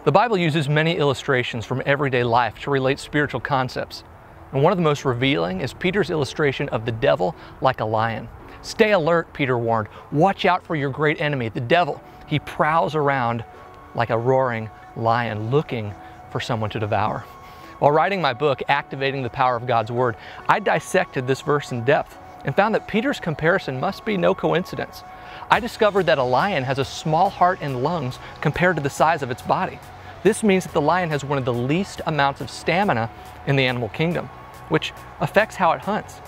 The Bible uses many illustrations from everyday life to relate spiritual concepts. And one of the most revealing is Peter's illustration of the devil like a lion. Stay alert, Peter warned. Watch out for your great enemy, the devil. He prowls around like a roaring lion looking for someone to devour. While writing my book, Activating the Power of God's Word, I dissected this verse in depth and found that Peter's comparison must be no coincidence. I discovered that a lion has a small heart and lungs compared to the size of its body. This means that the lion has one of the least amounts of stamina in the animal kingdom, which affects how it hunts.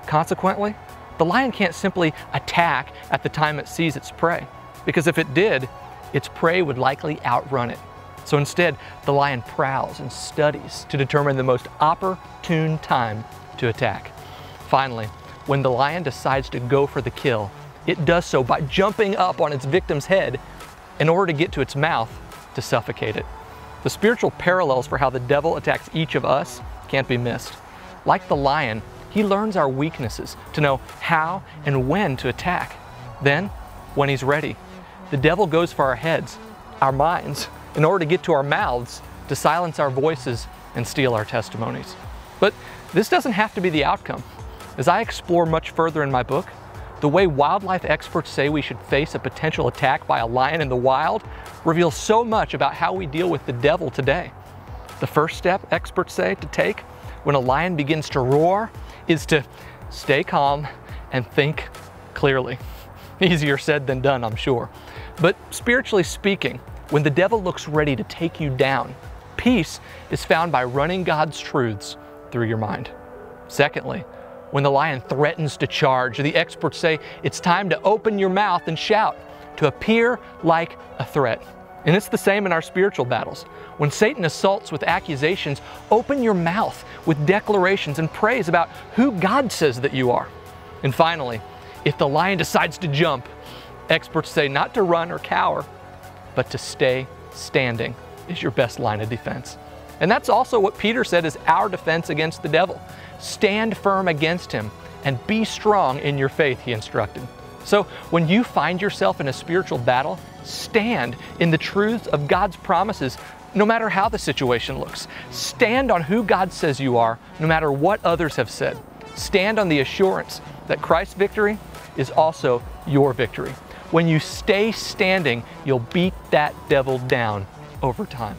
Consequently, the lion can't simply attack at the time it sees its prey, because if it did, its prey would likely outrun it. So instead, the lion prowls and studies to determine the most opportune time to attack. Finally, when the lion decides to go for the kill, it does so by jumping up on its victim's head in order to get to its mouth to suffocate it. The spiritual parallels for how the devil attacks each of us can't be missed. Like the lion, he learns our weaknesses to know how and when to attack. Then, when he's ready, the devil goes for our heads, our minds, in order to get to our mouths, to silence our voices and steal our testimonies. But this doesn't have to be the outcome. As I explore much further in my book, the way wildlife experts say we should face a potential attack by a lion in the wild reveals so much about how we deal with the devil today. The first step, experts say, to take when a lion begins to roar is to stay calm and think clearly. Easier said than done, I'm sure. But spiritually speaking, when the devil looks ready to take you down, peace is found by running God's truths through your mind. Secondly, when the lion threatens to charge, the experts say it's time to open your mouth and shout, to appear like a threat. And it's the same in our spiritual battles. When Satan assaults with accusations, open your mouth with declarations and praise about who God says that you are. And finally, if the lion decides to jump, experts say not to run or cower, but to stay standing is your best line of defense. And that's also what Peter said is our defense against the devil. Stand firm against him and be strong in your faith, he instructed. So when you find yourself in a spiritual battle, stand in the truths of God's promises, no matter how the situation looks. Stand on who God says you are, no matter what others have said. Stand on the assurance that Christ's victory is also your victory. When you stay standing, you'll beat that devil down over time.